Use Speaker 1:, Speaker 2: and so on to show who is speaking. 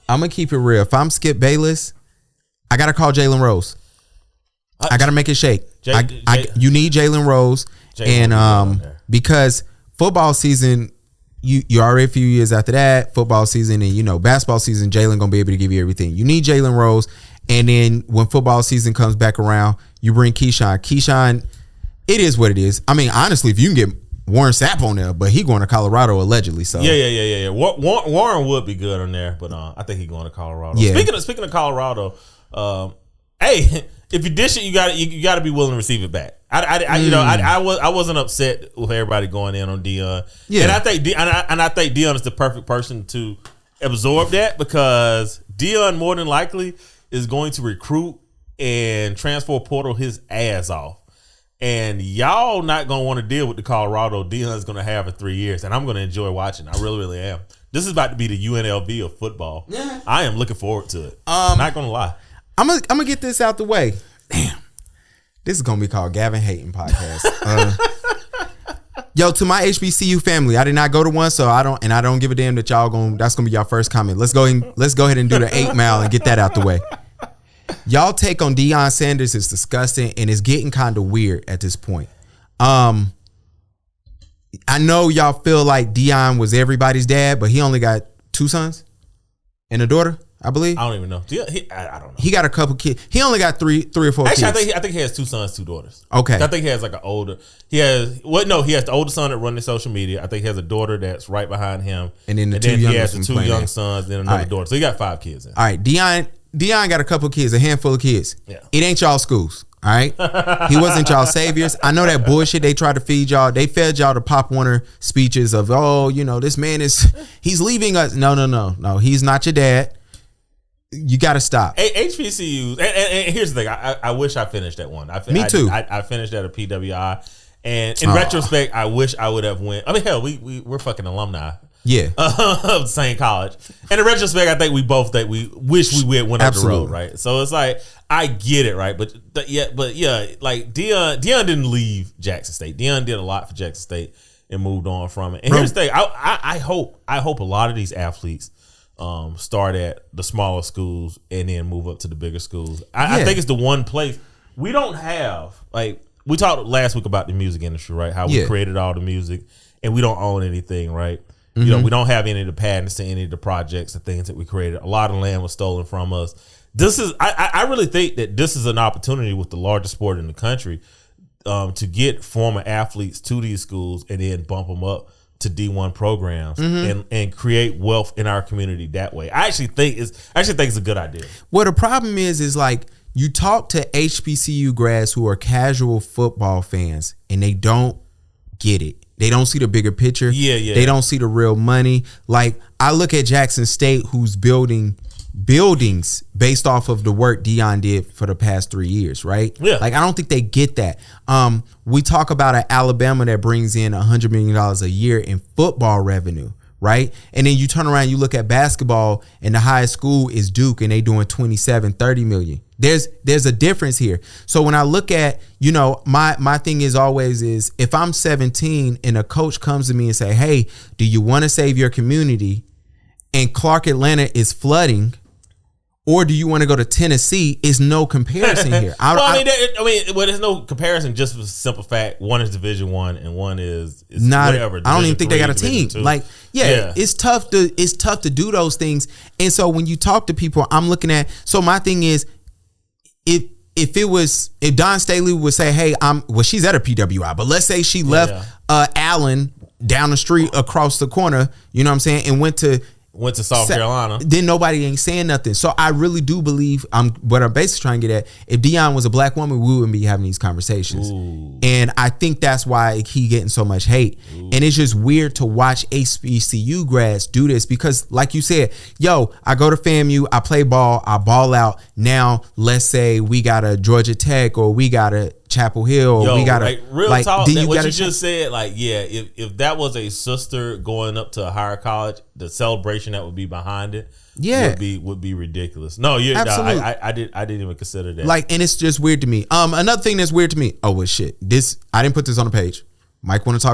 Speaker 1: I'm gonna keep it real. If I'm Skip Bayless, I gotta call Jalen Rose. I gotta make it shake. You need Jalen Rose, and because football season, you're already a few years after that. Football season and basketball season, Jalen gonna be able to give you everything. You need Jalen Rose, and then when football season comes back around, you bring Keyshawn. Keyshawn, it is what it is. I mean, honestly, if you can get Warren Sapp on there, but he going to Colorado allegedly. So
Speaker 2: yeah. Warren would be good on there, but I think he's going to Colorado. Yeah. Speaking of Colorado, hey, if you dish it, you got to be willing to receive it back. I wasn't upset with everybody going in on Deion. Yeah, and I think Deion is the perfect person to absorb that, because Deion more than likely is going to recruit and transfer portal his ass off. And y'all not going to want to deal with the Colorado Deion's going to have in 3 years. And I'm going to enjoy watching. I really, really am. This is about to be the UNLV of football. Yeah. I am looking forward to it. Not going to lie.
Speaker 1: I'm gonna get this out the way. Damn. This is going to be called Gavin Hating Podcast. Yo, to my HBCU family, I did not go to one, so I don't give a damn that that's going to be y'all first comment. Let's go ahead and do the 8 mile and get that out the way. Y'all take on Deion Sanders is disgusting, and it's getting kind of weird at this point. I know y'all feel like Deion was everybody's dad, but he only got 2 sons and a daughter, I believe.
Speaker 2: I don't even know. I don't know.
Speaker 1: He got a couple kids. He only got three or four kids.
Speaker 2: Actually, I think he has 2 sons, 2 daughters.
Speaker 1: Okay.
Speaker 2: I think he has like an older. He has the older son that runs social media. I think he has a daughter that's right behind him, and then he has the 2 young sons, then another daughter. So he got 5 kids. All
Speaker 1: right, Deion got a couple kids, a handful of kids. Yeah. It ain't y'all schools, all right? He wasn't y'all saviors. I know that bullshit they tried to feed y'all. They fed y'all the Pop Warner speeches of, this man he's leaving us. No. He's not your dad. You got to stop.
Speaker 2: HBCUs, and here's the thing. I wish I finished that one.
Speaker 1: Me too.
Speaker 2: I finished at a PWI, and in retrospect, I wish I would have went. I mean, hell, we're fucking alumni.
Speaker 1: Yeah,
Speaker 2: of the same college. And in retrospect, I think we both wish we went up the road, right? So it's like, I get it, right? But like Deion didn't leave Jackson State. Deion did a lot for Jackson State and moved on from it. And here's the thing: I hope a lot of these athletes start at the smaller schools and then move up to the bigger schools. I think it's the one place we don't have. Like, we talked last week about the music industry, right? How we created all the music and we don't own anything, right? Mm-hmm. We don't have any of the patents to any of the projects and things that we created. A lot of land was stolen from us. I really think that this is an opportunity with the largest sport in the country to get former athletes to these schools and then bump them up to D1 programs and create wealth in our community that way. I actually think it's a good idea.
Speaker 1: Well, the problem is like, you talk to HBCU grads who are casual football fans and they don't get it. They don't see the bigger picture. Yeah. They don't see the real money. Like, I look at Jackson State, who's building buildings based off of the work Deion did for the past 3 years, right? Yeah. Like, I don't think they get that. We talk about an Alabama that brings in $100 million a year in football revenue, right? And then you turn around, you look at basketball, and the highest school is Duke, and they doing 27-30 million. There's a difference here. So when I look at, my thing is always is, if I'm 17 and a coach comes to me and say, hey, do you want to save your community? And Clark Atlanta is flooding, or do you want to go to Tennessee? Is no comparison here.
Speaker 2: There's no comparison, just for the simple fact, one is Division I and one is
Speaker 1: not.
Speaker 2: Whatever.
Speaker 1: I don't even think they got a team. Like, it's tough to do those things. And so when you talk to people, I'm looking at. So my thing is, if Dawn Staley would say, hey, she's at a PWI, but let's say she left Allen down the street across the corner, you know what I'm saying, and went to South Carolina, then nobody ain't saying nothing. So I really do believe what I'm basically trying to get at. If Deion was a black woman, we wouldn't be having these conversations. Ooh. And I think that's why he getting so much hate. Ooh. And it's just weird to watch HBCU grads do this, because like you said, I go to FAMU, I play ball, I ball out. Now let's say we got a Georgia Tech, or we got a Chapel Hill, or we got
Speaker 2: real talk. What you just said, if that was a sister going up to a higher college, the celebration that would be behind it, would be ridiculous. No, absolutely. I didn't even consider that.
Speaker 1: Like, and it's just weird to me. Another thing that's weird to me. Oh well, shit. I didn't put this on the page. Mike want to talk